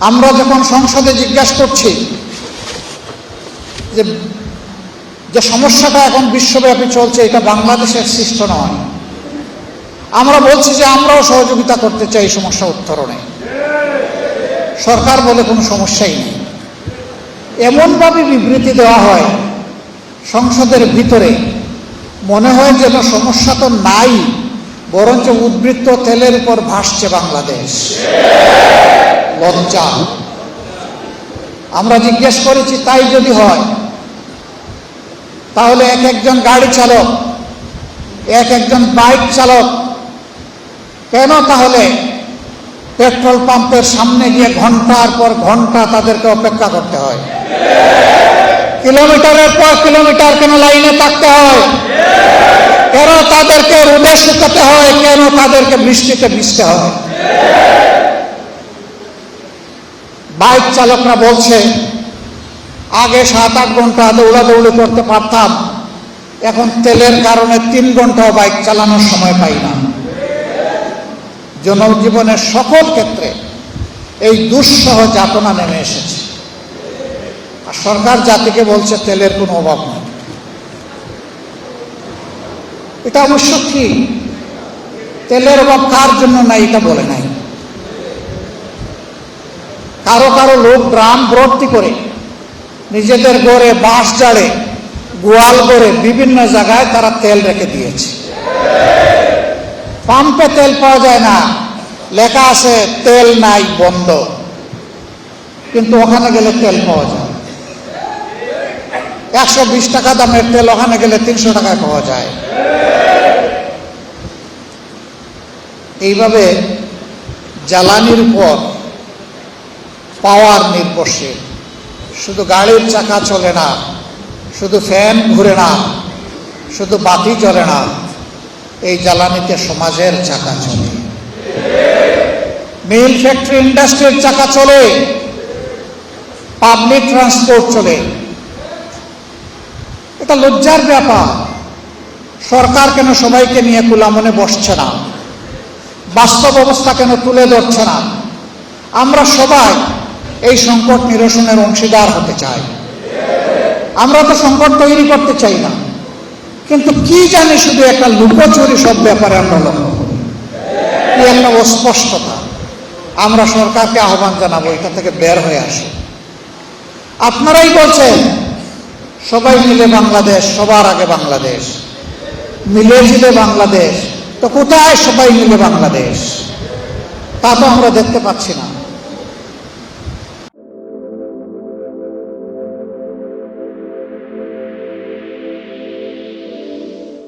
আমরা যখন সংসদে জিজ্ঞাসা করছি যে সমস্যাটা এখন বিশ্বব্যাপী চলছে, এটা বাংলাদেশের সৃষ্ট নয়, আমরা বলছি যে আমরাও সহযোগিতা করতে চাই সমস্যা উত্তরণে। সরকার বলে কোনো সমস্যাই নেই। এমনভাবে বিবৃতি দেওয়া হয় সংসদের ভিতরে, মনে হয় যেন সমস্যা তো নাই, বরঞ্চ উদ্বৃত্ত তেলের উপর ভাসছে বাংলাদেশ। লজ্জা। আমরা জিজ্ঞেস করেছি, তাই যদি হয় তাহলে এক একজন গাড়ি চালক, এক একজন বাইক চালক কেন তাহলে পেট্রোল পাম্পের সামনে গিয়ে ঘন্টার পর ঘন্টা তাদেরকে অপেক্ষা করতে হয়? কিলোমিটারের পর কিলোমিটার কেন লাইনে থাকতে হয়? কেন তাদেরকে রোদে শুকাতে হয়? কেন তাদেরকে বৃষ্টিতে ভিজতে হয়? বাইক চালকরা বলছে, আগে 7-8 ঘন্টা দৌড়াদৌড়ি করতে পারতাম, এখন তেলের কারণে 3 ঘন্টাও বাইক চালানোর সময় পাই না। জনজীবনের সকল ক্ষেত্রে এই দুঃসহ যাতনা নেমে এসেছে। আর সরকার জাতিকে বলছে তেলের কোনো অভাব নেই। এটা অবশ্য ঠিক, তেলের অভাব কার জন্য নাই এটা বলে নাই। কারো কারো লোক ড্রাম ভর্তি করে নিজেদের ঘরে, বাঁশ জাড়ে, গোয়াল করে বিভিন্ন জায়গায় তারা তেল রেখে দিয়েছে। পাম্পে তেল পাওয়া যায় না, লেখা আছে তেল নাই, বন্ধ, কিন্তু ওখানে গেলে তেল পাওয়া যায়। 120 টাকা দামের তেল ওখানে গেলে 300 টাকায় পাওয়া যায়। এইভাবে জ্বালানির উপর পাওয়ার নির্ভরশীল। শুধু গাড়ির চাকা চলে না, শুধু ফ্যান ঘুরে না, শুধু বাতি জ্বলে না, এই জ্বালানিতে সমাজের চাকা চলে, মিল, ফ্যাক্টরি, ইন্ডাস্ট্রির চাকা চলে, পাবলিক ট্রান্সপোর্ট চলে। এটা লজ্জার ব্যাপার। সরকার কেন সবাইকে নিয়ে খোলা মনে বসছে না? বাস্তব অবস্থা কেন তুলে ধরছে না? আমরা সবাই এই সংকট নিরসনের অংশীদার হতে চাই। আমরা তো সংকট তৈরি করতে চাই না, কিন্তু কি জানি শুধু একটা লুকোচুরি সব ব্যাপারে আমরা লক্ষ্য করি, কি একটা অস্পষ্টতা। আমরা সরকারকে আহ্বান জানাবো, এটা থেকে বের হয়ে আসে। আপনারাই বলছেন সবাই মিলে বাংলাদেশ, সবার আগে বাংলাদেশ, মিলে ঝিলে বাংলাদেশ। তো কোথায় সবাই মিলে বাংলাদেশ? তা তো আমরা দেখতে পাচ্ছি না।